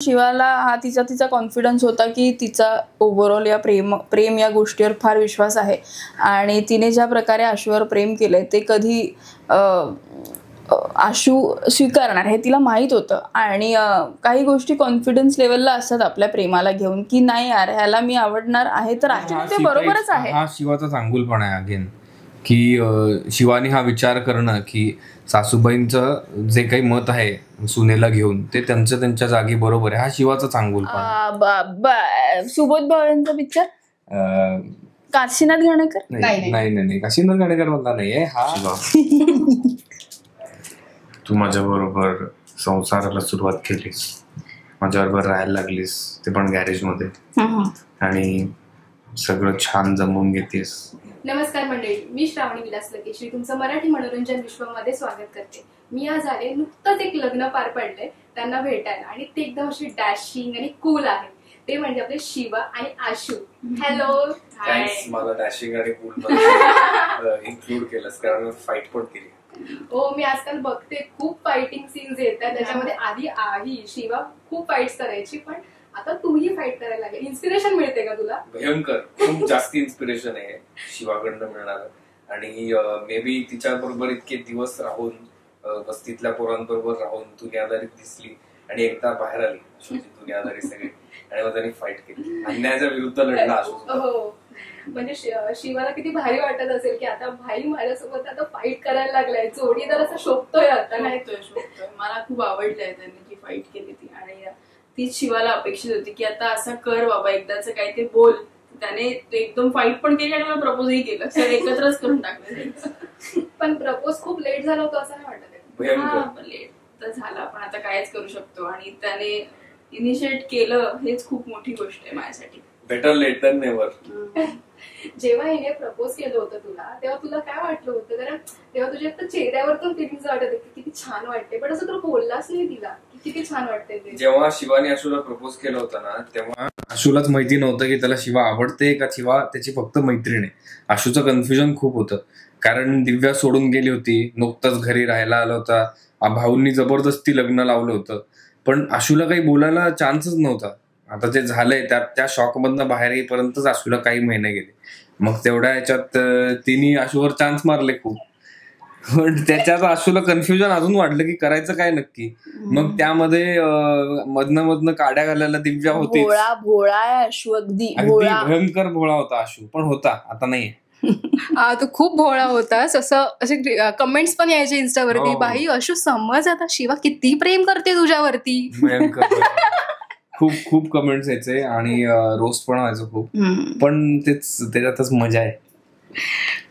शिवाला हा तिचा कॉन्फिडन्स होता की तिचा ओव्हरऑल या प्रेम या गोष्टीवर फार विश्वास आहे आणि तिने ज्या प्रकारे आशूवर प्रेम केलंय ते कधी आशू स्वीकारणार हे तिला माहीत होतं आणि काही गोष्टी कॉन्फिडन्स लेवलला असतात आपल्या प्रेमाला घेऊन की नाही यार ह्याला मी आवडणार आहे तर आहे, ते बरोबरच आहे. हा शिवाचा चांगुलपणा आहे अगेन की शिवानी हा विचार करणं की सासूबाईंचं जे काही मत आहे सुनेला घेऊन ते त्यांच्या जागी बरोबर आहे, हा शिवाचा चांगुलपणा. सुबोध भावेंचा पिक्चर काशीनाथ घाणेकर नाही काशीनाथ घाणेकर मधला नाहीये हा. तू माझ्या बरोबर संसाराला सुरुवात केलीस, माझ्याबरोबर राहायला लागलीस, ते पण गॅरेज मध्ये, आणि सगळं छान जमवून घेतेस. नमस्कार मंडळी, मी श्रावणी विलास लकेश्री तुमचं मराठी मनोरंजन विश्वामध्ये स्वागत करते. मी आज आले, नुकतंच एक लग्न पार पडलंय त्यांना भेटायला आणि ते एकदम अशी डॅशिंग आणि कूल आहे. ते म्हणजे आपले शिवा आणि आशू. हॅलो. मला डॅशिंग आणि कूल इन्क्लूड केलंस कारण फाईट पण केली. हो, मी आजकाल बघते खूप फायटिंग सीन्स येतात त्याच्यामध्ये. आधी शिवा खूप फाईट्स करायची, पण आता तूही फाईट करायला लागेल. इन्स्पिरेशन मिळते का तुला? भयंकर, खूप जास्त इन्स्पिरेशन आहे शिवाकडनं मिळणार. आणि मे बी तिच्या बरोबर इतके दिवस राहून वस्तीतल्या पोरांबरोबर राहून दुनियादारी दिसली आणि एकदा बाहेर आली अशोची दुनियादारी सगळी, आणि मग त्यांनी फाईट केली, अन्यायाच्या विरुद्ध लढला अशोक. हो, म्हणजे शिवाला किती भारी वाटत असेल की आता भाई माझ्यासोबत आता फाईट करायला लागलाय, जोडीदार असं शोधतोय आता. नाही तो शोधतोय. मला खूप आवडलंय त्यांनी जी फाईट केली ती, आणि तीच शिवाला अपेक्षित होती की आता असं कर बाबा, एकदाच काय ते बोल. त्याने एकदम फाईट पण केली आणि मला प्रपोजही केलं, सर एकत्रच करून टाकलं. पण प्रपोज खूप लेट झाला होता असं नाही वाटत? लेट तर झाला, पण आता कायच करू शकतो. आणि त्याने इनिशिएट केलं हेच खूप मोठी गोष्ट आहे माझ्यासाठी. Better late than never. जेव्हा हिने प्रपोज केलं होतं तुला, तेव्हा तुला काय वाटलं होतं? कारण तेव्हा तुझ्या चेहऱ्यावरतून फिलिंग्स वाटत होती किती छान वाटते, पण असं तू बोललाच नाही तिला की किती छान वाटते ते. जेव्हा शिवानी आशूला प्रपोज केलं होतं ना, तेव्हा आशूलाच माहिती नव्हतं की त्याला शिवा आवडते का शिवा त्याची फक्त मैत्रीण आहे. आशूचं कन्फ्युजन खूप होतं, कारण दिव्या सोडून गेली होती, नुकताच घरी राहायला आला होता, भाऊंनी जबरदस्ती लग्न लावलं होतं, पण आशूला काही बोलायला चान्सच नव्हता. आता जे झालंय त्या शॉक मधनं बाहेर येईपर्यंतच आशूला काही महिने गेले. मग तेवढ्या याच्यात तिने आशूवर चान्स मारले खूप, पण त्याच्यात आशूला कन्फ्युजन अजून वाटलं की करायचं काय नक्की. मग त्यामध्ये मधनं काड्या घालायला दिव्या होती. भोळा आहे आशू, अगदी भयंकर भोळा होता आशू, पण होता, आता नाहीये. तू खूप भोळा होतास. असे कमेंट्स पण यायचे इन्स्टावरती, बाई आशू समज आता शिवा किती प्रेम करते तुझ्यावरती. भयंकर खूप कमेंट्स यायचे आणि रोस्ट पण व्हायचं खूप, पण त्याच्यातच मजा आहे.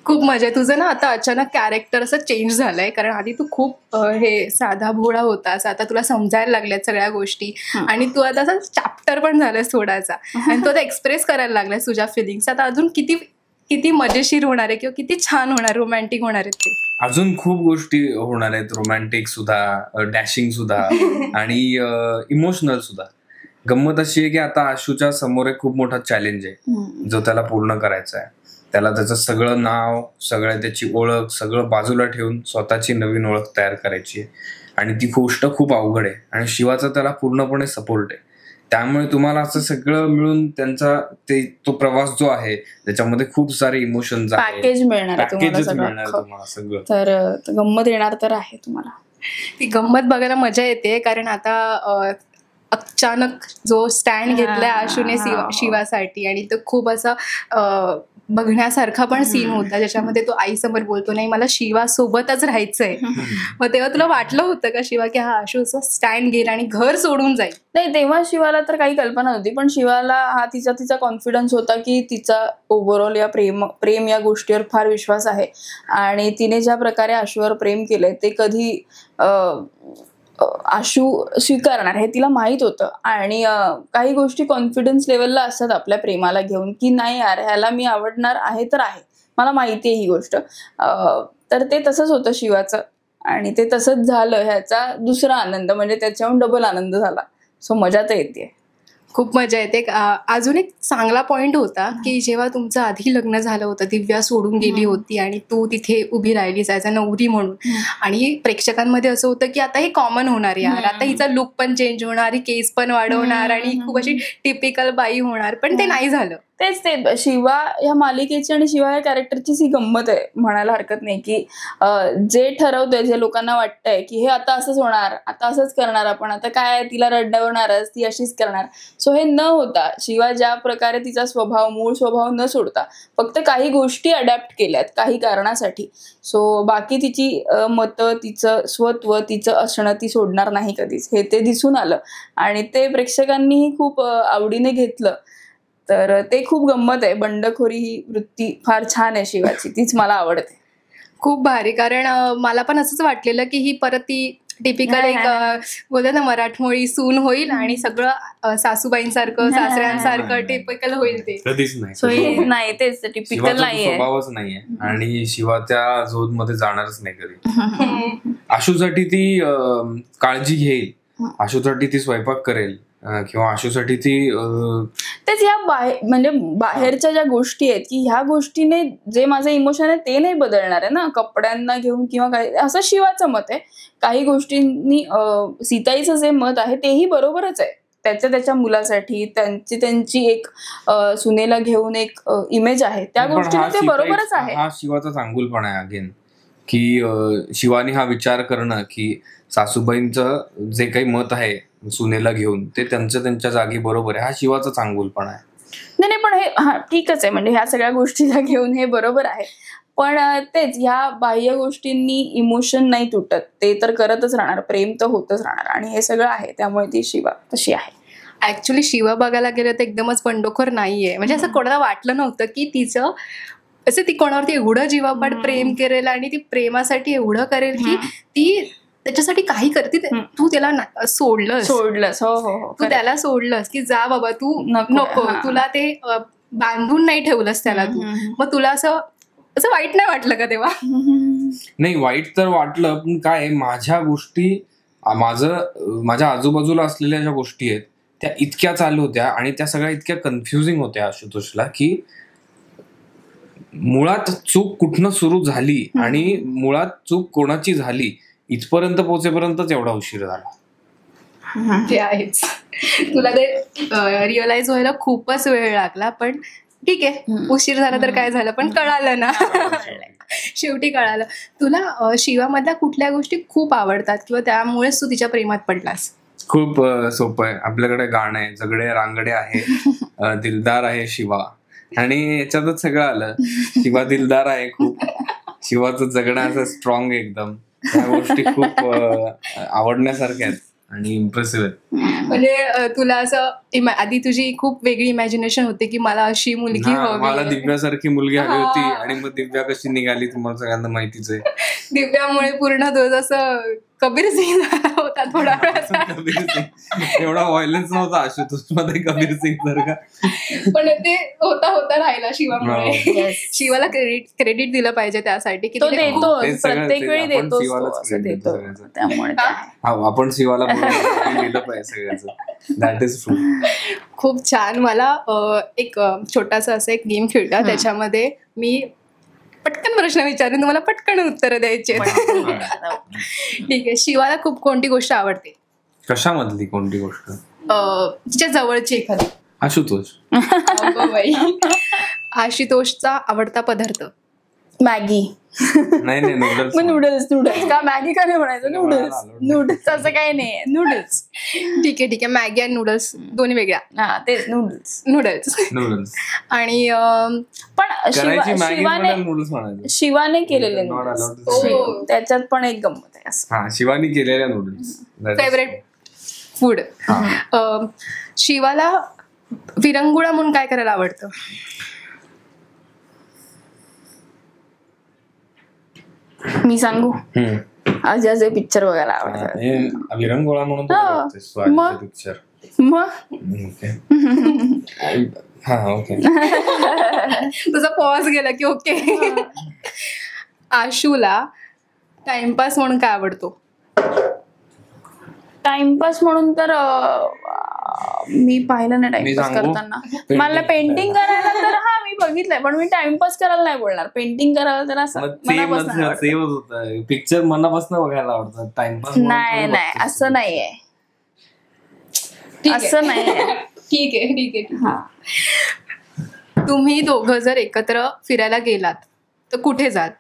खूप मजा आहे. तुझं ना आता अचानक कॅरेक्टर असं चेंज झालंय, कारण आधी तू खूप हे साधा भोळा होतास, आता तुला समजायला लागल्यात सगळ्या गोष्टी, आणि तू आता असं चॅप्टर पण झालायस थोडासा, आणि तू आता एक्सप्रेस करायला लागलायस तुझ्या फिलिंग्स. आता अजून किती मजेशीर होणार आहे किंवा किती छान होणार, रोमॅन्टिक होणार आहेत ते. अजून खूप गोष्टी होणार आहेत, रोमॅन्टिक सुद्धा, डॅशिंग सुद्धा आणि इमोशनल सुद्धा. गंमत अशी आहे की आता आशूच्या समोर एक खूप मोठा चॅलेंज आहे जो त्याला पूर्ण करायचा आहे. त्याला त्याचं सगळं नाव, सगळं त्याची ओळख सगळं बाजूला ठेवून स्वतःची नवीन ओळख तयार करायची आहे, आणि ती गोष्ट खूप अवघड आहे, आणि शिवाचा त्याला पूर्णपणे सपोर्ट आहे. त्यामुळे तुम्हाला असं सगळं मिळून त्यांचा तो प्रवास जो आहे त्याच्यामध्ये खूप सारे इमोशन्स पॅकेज मिळणार तुम्हाला सगळं. तर गंमत येणार तर आहे तुम्हाला. ती गंमत बघायला मजा येते, कारण आता अचानक जो स्टँड घेतलाय आशूने शिवासाठी, आणि तो खूप असा बघण्यासारखा पण सीन होता, ज्याच्यामध्ये तो आईसमोर बोलतो नाही मला शिवा सोबतच राहायचंय. मग तेव्हा तुला वाटलं होतं का शिवा की हा आशूचा स्टँड घेईल आणि घर सोडून जाईल? नाही, तेव्हा शिवाला तर काही कल्पना नव्हती, पण शिवाला हा तिचा कॉन्फिडन्स होता की तिचा ओव्हरऑल या प्रेम या गोष्टीवर फार विश्वास आहे आणि तिने ज्या प्रकारे आशूवर प्रेम केलंय ते कधी आशू स्वीकारणार हे तिला माहीत होतं. आणि काही गोष्टी कॉन्फिडन्स लेवलला असतात आपल्या प्रेमाला घेऊन की नाही यार ह्याला मी आवडणार आहे तर आहे, मला माहिती आहे ही गोष्ट. तर ते तसंच होतं शिवाचं, आणि ते तसंच झालं. ह्याचा दुसरा आनंद म्हणजे त्याच्याहून डबल आनंद झाला. सो मजा तर येते. खूप मजा येते. अजून एक चांगला पॉइंट होता की जेव्हा तुमचं आधी लग्न झालं होतं, दिव्या सोडून गेली होती आणि तू तिथे उभी राहिलीस ॲज अ नवरी म्हणून, आणि प्रेक्षकांमध्ये असं होतं की आता हे कॉमन होणार यार, आता हिचा लुक पण चेंज होणार, ही केस पण वाढवणार आणि खूप अशी टिपिकल बाई होणार, पण ते नाही झालं. तेच ते शिवा या मालिकेची आणि शिवा या कॅरेक्टरचीच ही गंमत आहे म्हणायला हरकत नाही, की जे ठरवतंय, जे लोकांना वाटतंय की हे आता असंच होणार, आता असंच करणार आपण, आता काय तिला रडवणारच, ती अशीच करणार. सो हे न होता शिवा ज्या प्रकारे तिचा स्वभाव, मूळ स्वभाव न सोडता फक्त काही गोष्टी अडॅप्ट केल्यात काही कारणासाठी. सो बाकी तिची मतं, तिचं स्वत्व, तिचं असणं ती सोडणार नाही कधीच, हे ते दिसून आलं आणि ते प्रेक्षकांनीही खूप आवडीने घेतलं. तर ते खूप गंमत आहे. बंडखोरी ही वृत्ती फार छान आहे शिवाची, तीच मला आवडते. खूप भारी. कारण मला पण असंच वाटलेलं की ही परत ती टिपिकल एक बोलतो ना मराठमोळी सून होईल आणि सगळं सासूबाईंसारखं, सासऱ्यांसारखं टिपिकल होईल. ते कधीच नाही. सो हे नाही, तेच टिपिकल नाहीये, स्वभावच नाहीये आणि शिवा त्या झोन मध्ये जाणारच नाही कधी. आशूसाठी ती काळजी घेईल, आशूसाठी ती स्वयंपाक करेल किंवा आशूसाठी ती तेच ह्या म्हणजे बाहेरच्या ज्या गोष्टी आहेत की ह्या गोष्टीने जे माझं इमोशन आहे ते नाही बदलणार आहे ना, कपड्यांना घेऊन किंवा काही, असं शिवाचं मत आहे. काही गोष्टींनी सीताईचं जे मत आहे तेही बरोबरच आहे, त्याच्या मुलासाठी त्यांची एक सुनेला घेऊन एक इमेज आहे, त्या गोष्टीने ते बरोबरच आहे. हा शिवाचा चांगुलपणा आहे अगेन, की शिवानी हा विचार करणं की सासूबाईंचं जे काही मत आहे सुनेला घेऊन ते त्यांच्या जागी बरोबर आहे, हा शिवाचा चांगुलपणा आहे. नाही पण हे ठीकच आहे, म्हणजे ह्या सगळ्या गोष्टीला घेऊन हे बरोबर आहे. पण तेच ह्या बाह्य गोष्टींनी इमोशन नाही तुटत, ते तर करतच राहणार, प्रेम तर होतच राहणार आणि हे सगळं आहे, त्यामुळे ती शिवा तशी आहे. ऍक्च्युली शिवा बघायला गेलं तर एकदमच बंडखोर नाहीये. म्हणजे असं कोणाला वाटलं नव्हतं की तिचं असं ती कोणावरती एवढं जीवापाड प्रेम करेल आणि ती प्रेमासाठी एवढं करेल की ती त्याच्यासाठी काही करते. तू त्याला सोडलंस, हो, तू त्याला सोडलंस की जा बाबा तू नको, तुला ते बांधून नाही ठेवलंस त्याला तू. मग तुला असं वाईट नाही वाटलं का तेव्हा? नाही, वाईट तर वाटलं, पण काय माझ्या गोष्टी, माझ्या आजूबाजूला असलेल्या ज्या गोष्टी आहेत त्या इतक्या चालू होत्या आणि त्या सगळ्या इतक्या कन्फ्युजिंग होत्या आशुतोषला की मुळात चूक कुठनं सुरू झाली आणि मुळात चूक कोणाची झाली इथपर्यंत पोहोचेपर्यंतच एवढा उशीर झाला. ते आहेच. तुला ते रिअलाइज व्हायला खूपच वेळ लागला, पण ठीक आहे, उशीर झाला तर काय झालं, पण कळालं ना. शेवटी कळालं. तुला शिवामधल्या कुठल्या गोष्टी खूप आवडतात किंवा त्यामुळेच तू तिच्या प्रेमात पडलास? खूप सोपं आहे. आपल्याकडे गाणं आहे, जगडे रांगडे आहे, दिलदार आहे शिवा, आणि याच्यातच सगळं आलं. शिवा दिलदार आहे खूप, शिवाचं जगणं असं स्ट्रॉंग एकदम, त्या गोष्टी खूप आवडण्यासारख्या आहेत आणि इम्प्रेसिव्ह आहेत. म्हणजे तुला असं आधी तुझी खूप वेगळी इमॅजिनेशन होती की मला अशी मुलगी हवी, मला दिव्यासारखी मुलगी हवी होती, आणि मग दिव्या कशी निघाली तुम्हाला सगळ्यांना माहितीच आहे. दिव्यामुळे पूर्ण तो जसं कबीर सिंग झाला होता थोडा वेळा. कबीर सिंग एवढा व्हायलन्स नव्हता आशुतोष मध्ये कबीर सिंग सारखा, पण ते होता राहिला शिवामुळे. शिवाला क्रेडिट दिलं पाहिजे त्यासाठी की तो देतो, प्रत्येक वेळी देतो, त्यामुळे आपण शिवाला दिलं पाहिजे सगळ्याचं. That is true. खूप छान. मला एक छोटासा असं एक गेम खेळला, त्याच्यामध्ये मी पटकन प्रश्न विचारून तुम्हाला पटकन उत्तर द्यायचे. ठीक आहे. शिवाला खूप कोणती गोष्ट आवडते? कशामधली कोणती गोष्ट? तिच्या जवळची एखादी. आशुतोष. आशुतोषचा आवडता पदार्थ? मॅगी. नाही नूडल्स. नूडल्स का मॅगी का नाही म्हणायचं? नूडल्स असं काही नाही, नूडल्स. ठीक आहे. मॅगी आणि नूडल्स दोन्ही वेगळ्या. हा तेच, नूडल्स. आणि पण शिवाने केलेले नूडल्स, त्याच्यात पण एक गंमत आहे असं. हा, शिवानी केलेल्या नूडल्स फेवरेट फूड. शिवाला विरंगुळा म्हणून काय करायला आवडतं? मी सांगू? अजय पिक्चर बघायला आवडतात. विरंगुळा म्हणून पिक्चर. मग तुझा पॉज गेला की ओके. आशूला टाइमपास म्हणून काय आवडतो? टाइमपास म्हणून तर मी पाहिलं नाही मी टाइमपास सांगू? करताना. मला पेंटिंग करायला तर मी बघितलंय, पण मी टाइमपास करायला नाही बोलणार. पेंटिंग करायला तर असं मनापासून आवडतं. सेमच होतं. पिक्चर मनापासून बघायला आवडतं. टाइमपास नाही असं नाहीये, असं नाहीये. ठीक आहे. हा. तुम्ही दोघं जर एकत्र फिरायला गेलात तर कुठे जात?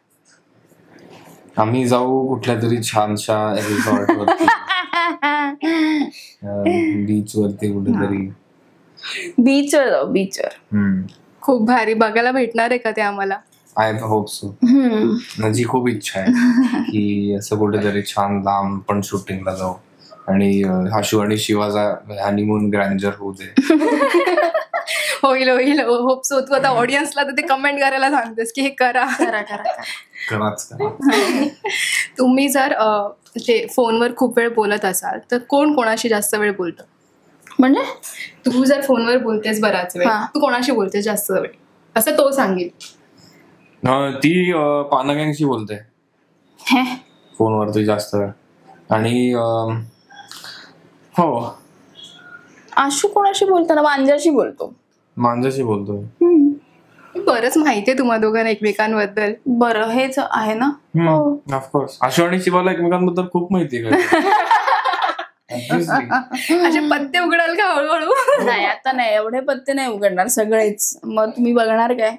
आम्ही जाऊ कुठल्या तरी छानशा रिसॉर्ट वरती, बीच वरती कुठेतरी. बीचवर जाऊ, बीचवर. खूप भारी. बघायला भेटणार आहे का ते आम्हाला? I hope so. माझी खूप इच्छा आहे की असं कुठेतरी छान लांब पण शूटिंगला जाऊ आणि आशू आणि शिवाचा हनीमून ग्रँजर होऊ दे. होईल होप सो. तू आता ऑडियन्सला तर ते कमेंट करायला सांगतेस की हे करा. कराच. तुम्ही जर ते फोनवर खूप वेळ बोलत असाल तर कोण कोणाशी जास्त वेळ बोलतं? म्हणजे तू जर फोनवर बोलतेस बराच वेळ, तू कोणाशी बोलतेस जास्त वेळ असं तो सांगेल? ती पानागँगशी बोलते फोनवरती जास्त वेळ. आणि हो, आशू कोणाशी बोलताना मांजरशी बोलतो. मांजरशी बोलतो. बरंच माहितीये तुम्हा दोघांना एकमेकांबद्दल. बरं, हेच आहे ना. ऑफकोर्स आशू आणि शिवाला एकमेकांबद्दल खूप माहिती आहे. असे पत्ते उघडाल का हळूहळू? नाही, आता नाही, एवढे पत्ते नाही उघडणार सगळेच. मग तुम्ही बघणार काय?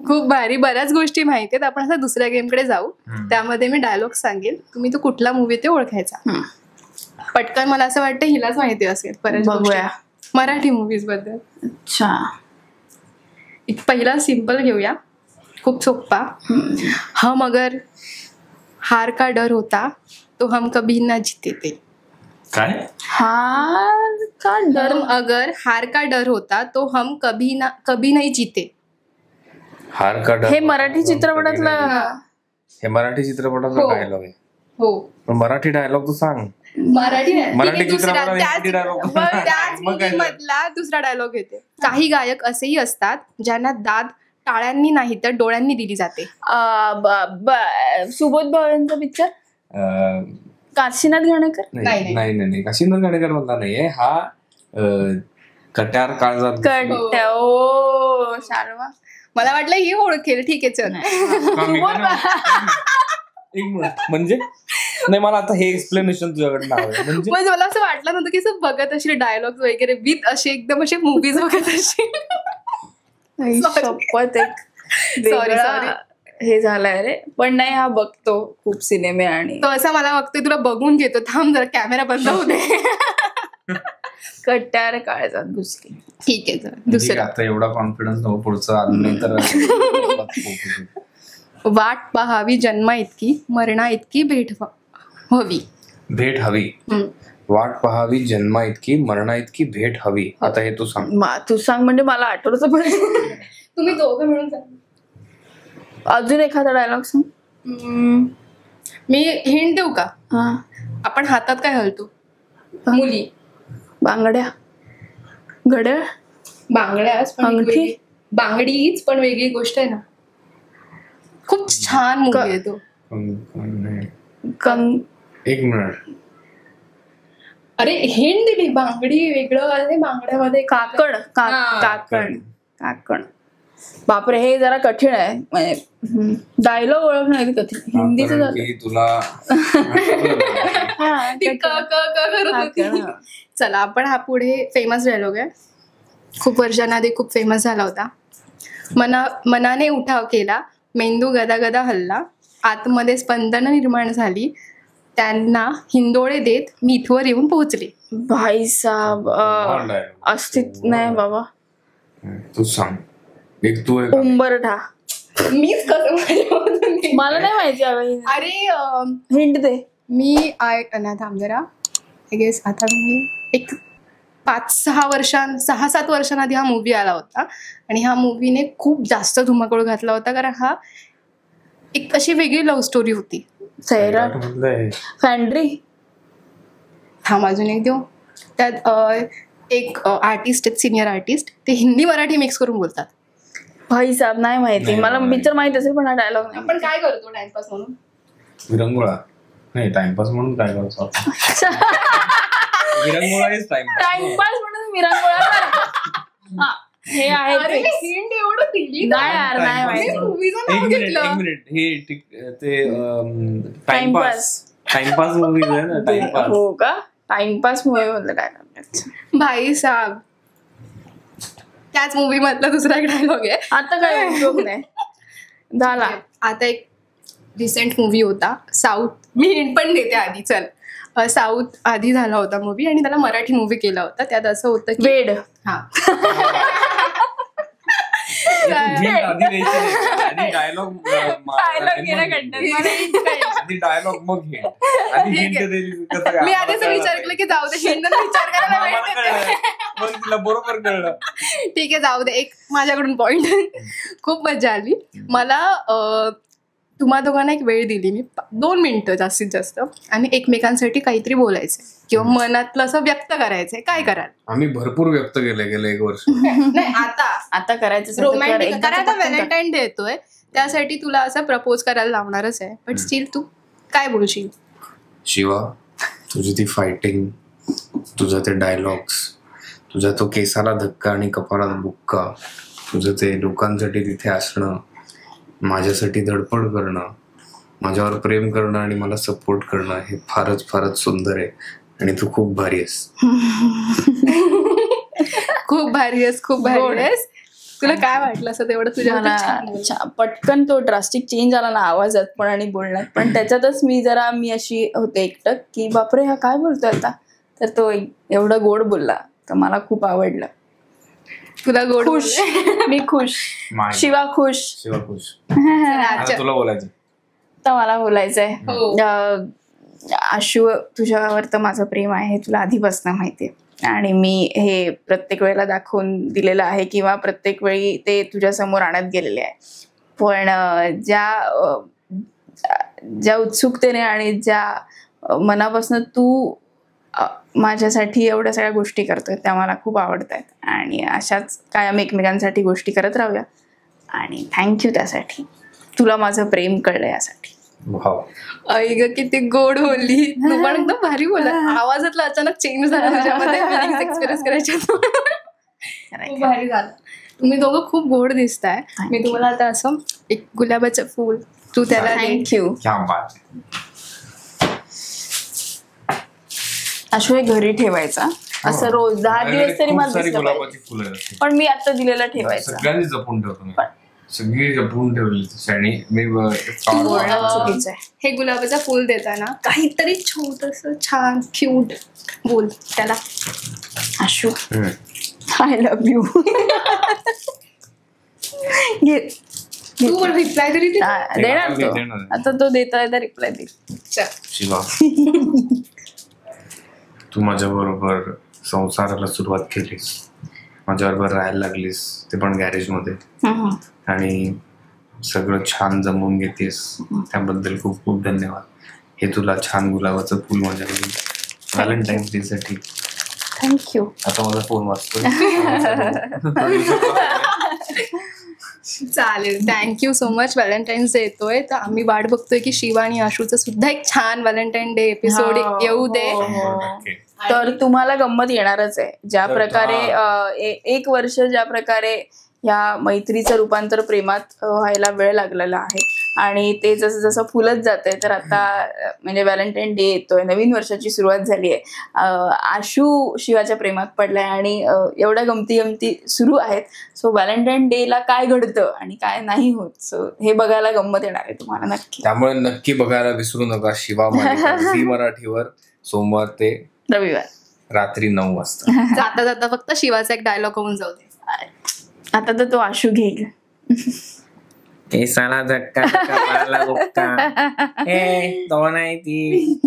खूप भारी. बऱ्याच गोष्टी माहिती आहेत. आपण आता दुसऱ्या गेमकडे जाऊ. त्यामध्ये मी डायलॉग सांगेल, तुम्ही तो कुठला मूवी ते ओळखायचा. पटकन. मला असं वाटतं हिलाच माहिती असेल बऱ्याच बघूया मराठी मूवीज बद्दल. अच्छा, एक पहिला सिंपल घेऊया, खूप सोप्पा. हम अगर हार का डर होता तो हम कभी ना जीते थे. काय? हार का डर? अगर हार का डर होता तो हम कभी नहीं जीते. हार का डर. हे मराठी चित्रपटातलं. हे मराठी चित्रपटातला डायलॉग आहे. हो, पण मराठी डायलॉग तू सांग. मराठी चित्रपटात मधला दुसरा डायलॉग येते. काही गायक असेही असतात ज्यांना दाद टाळ्यांनी नाही तर डोळ्यांनी दिली जाते. सुबोध भावेंचा पिक्चर काशीनाथ घाणेकर. नाही काशीनाथ घाणेकर मधला नाहीये हा. कट्यार काळजात शारवा. मला वाटलं ही ओळखेल. ठीक आहे, चल. म्हणजे नाही, मला आता हे एक्सप्लेनेशन तुझ्याकडे म्हणजे मला असं वाटलं नव्हतं की असं बघत असेल डायलॉग वगैरे विथ असे एकदम असे मूवीज बघत असेल. शपथ सॉरी हे झालंय रे. पण नाही, हा बघतो खूप सिनेमे आणि तो असा मला बघतोय तुला बघून घेतो. थांब जरा, कॅमेरा बंद होऊ दे. कट्यार काळजात घुसली. ठीक आहे, दुसरं. आता एवढा कॉन्फिडन्स नको पुढचं आलं नाही तर. वाट पाहावी जन्मा इतकी मरणा इतकी भेट हवी. भेट हवी. वाट पाहावी जन्मा इतकी मरणा इतकी भेट हवी. आता हे तू सांग. तू सांग म्हणजे मला आठवतं. पण तुम्ही दोघं मिळून सांग. अजून एखादा डायलॉग सांग. मी हिंट देऊ का? आपण हातात काय घालतो मुली? बांगड्या, घड्याळ, बांगड्याच, अंगठी. बांगडीच पण वेगळी गोष्ट आहे ना. खूप छान मूवी आहे तो. एक मिनिट. अरे हिंट दिली. बांगडी वेगळं आहे, बांगड्यामध्ये काकण. बापरे, हे जरा कठीण आहे. म्हणजे डायलॉग ओळखणं कठीण. हिंदीचं झालं तुला. चला, आपण हा पुढे फेमस डायलॉग आहे. खूप वर्षांआधी खूप फेमस झाला होता. मनाने उठाव केला, मेंदू गदा गदा हल्ला, आतमध्ये स्पंदन निर्माण झाली, त्यांना हिंदोळे देत मी इथवर येऊन पोहोचले. भाई साहब, अस्तित्व नाही बाबा. तू सांग. एक तू उंबरठा. मीच कसं मला नाही माहिती. अरे हिंट दे. मी थांब जरा. आय गेस आता मी एक 6-7 वर्षांआधी हा मूवी आला होता आणि ह्या मूवीने खूप जास्त धुमाकूळ घातला होता, कारण हा एक अशी वेगळी लव्ह स्टोरी होती. सैराट, फॅन्ड्री. थांब अजून एक देऊ. त्यात एक आर्टिस्ट आहेत, सिनियर आर्टिस्ट, ते हिंदी मराठी मिक्स करून बोलतात. भाई साहेब नाही माहिती मला. पिक्चर माहित असेल पण हा डायलॉग नाही. आपण काय करतो टाइमपास म्हणून? विरंगुळा नाही, टाइमपास म्हणून काय करतो. विरंगुळा is time pass. टाइमपास म्हणून विरंगुळा करतो. हा, हे आहे अरे ते. hint एवढं दिली नाही यार, नाही Time pass. माहिती. मूवीचं नाव एक घेतलं. मिनिट हे ते टाइमपास. टाइमपास मूवी आहे ना टाइमपास. हो का, टाइमपास मूवी मधलं काय करण्याचं. भाई साहब त्याच मूवी मधला दुसरा एक डायलॉग आहे. आता काय उपयोग नाही झाला. आता एक रिसेंट मूवी होता साऊथ, मी हिंट पण देते आधी. चल, साऊथ आधी झाला होता मूवी आणि त्याला मराठी मूवी केला होता. त्यात असं होतं की वेड. हा आधी डायलॉग आधी डायलॉग मग हे आधी ठीक hint आहे. दिली कसं काय? मी आधीच विचार केला की जाऊ दे, हिंट विचार करायला वेळ आम्हाला देते. कळलं. मग तिला बरोबर कळलं. ठीक आहे, जाऊ दे. एक माझ्याकडून पॉइंट. खूप मजा आली मला. तुम्हा दोघांना एक वेळ दिली मी, 2 मिनिटं जास्तीत जास्त, आणि एकमेकांसाठी काहीतरी बोलायचंय किंवा मनातलं असं व्यक्त करायचंय. काय कराल? आम्ही भरपूर व्यक्त केलं गेलं 1 वर्ष. नाही, आता करायचं असेल तर कर. रोमॅन्टिक, एकदा कारण आता पटकन कर. व्हॅलेंटाईन डे येतोय, त्यासाठी तुला असं प्रपोज करायला लावणारच आहे. बट स्टील तू काय बोलशील? शिवा, तुझी ती फायटिंग, तुझं ते डायलॉग्स, तुझा तो केसाला धक्का आणि कपाळात बुक्का, तुझं ते लोकांसाठी तिथे असणं, माझ्यासाठी धडपड करणं, माझ्यावर प्रेम करणं आणि मला सपोर्ट करणं, हे फारच फारच सुंदर आहे आणि तू खूप भारी आहेस. खूप भारी आहेस, खूप भारी आहेस. तुला काय वाटलं असं तेवढं तुझ्या छान? पटकन तो ड्रास्टिक चेंज आला ना आवाजात पण आणि बोलण्यात पण. त्याच्यातच मी अशी होते एकटक की बापरे हा काय बोलतोय आता. तर तो एवढं गोड बोलला तर मला खूप आवडलं. तुला गोड खुश. मी खुश. शिवा खुश. शिवा खुश. अच्छा. तुला बोलायचं तर मला बोलायचंय, हो. आशू, तुझ्यावर तर माझं प्रेम आहे हे तुला आधीपासून माहिती आहे आणि मी हे प्रत्येक वेळेला दाखवून दिलेलं आहे किंवा प्रत्येक वेळी ते तुझ्या समोर आणत गेलेले आहे. पण ज्या उत्सुकतेने आणि ज्या मनापासून तू माझ्यासाठी एवढ्या सगळ्या गोष्टी करतोय त्या मला खूप आवडत आहेत आणि अशाच कायम एकमेकांसाठी गोष्टी करत राहूया. आणि थँक्यू त्यासाठी. तुला माझं प्रेम कळलं यासाठी. आई ग, किती गोड बोलली तू पण, एकदम भारी बोलला. आवाजातला अचानक चेंज झाला तुझ्यामध्ये, फिलिंग्स एक्सप्रेस करायच्या. खूप भारी झालं. तुम्ही दोघं खूप गोड दिसताय. मी तुम्हाला आता असं एक गुलाबाचं फूल तू त्याला दे. थँक्यू. क्या बात. आशू हे घरी ठेवायचा असं रोज 10 दिवस तरी मला सारी दिसलं गुलाबाची पाहिजे. फुलं असतात. पण मी आता दिलेला ठेवायचा. सगळ्यांनी जपून ठेवतो मी. सगळी जपून ठेवली आणि मी बोलणं चुकीचं आहे. हे गुलाबाचं फूल देताना काहीतरी छोटस छान क्यूट बोल त्याला. Ashu, I love you. तू पण रिप्लाय तरी दे. देणार तो. आता तो देतोय तर रिप्लाय दे. शिवा, तू माझ्या बरोबर संसाराला सुरुवात केलीस, माझ्याबरोबर राहायला लागलीस, ते पण गॅरेज मध्ये, आणि सगळं छान जमवून घेतेस त्याबद्दल खूप खूप धन्यवाद. हे तुला छान गुलाबाचं फुल माझ्याकडे व्हॅलेंटाईन्स डे साठी. थँक्यू. आता माझा फोन वाजतोय. चालेल, thank you so much. Valentine's day येतोय तर आम्ही वाट बघतोय की शिवा आणि आशूचं सुद्धा एक छान व्हॅलेंटाईन डे एपिसोड येऊ दे. तर तुम्हाला गंमत येणारच आहे. ज्या प्रकारे 1 वर्ष ज्या प्रकारे ह्या मैत्रीचं रूपांतर प्रेमात व्हायला वेळ लागलेला आहे आणि ते जसं जसं फुलत जातंय तर आता म्हणजे व्हॅलेंटाईन डे येतोय, नवीन वर्षाची सुरुवात झाली आहे. आशू शिवाच्या प्रेमात पडलाय आणि एवढ्या गमती सुरू आहेत. सो व्हॅलेंटाईन डेला काय घडतं आणि काय नाही होत, सो हे बघायला गंमत येणार आहे तुम्हाला नक्की. त्यामुळे नक्की बघायला विसरू नका शिवा मालिका झी मराठीवर सोमवार ते रविवार रात्री 9 वाजता. जाता जाता फक्त शिवाचा एक डायलॉग होऊन जाऊ दे. आता तर तो आशू घेईल. केसाला धक्का, कपाळाला बुक्का, तो नाही ती.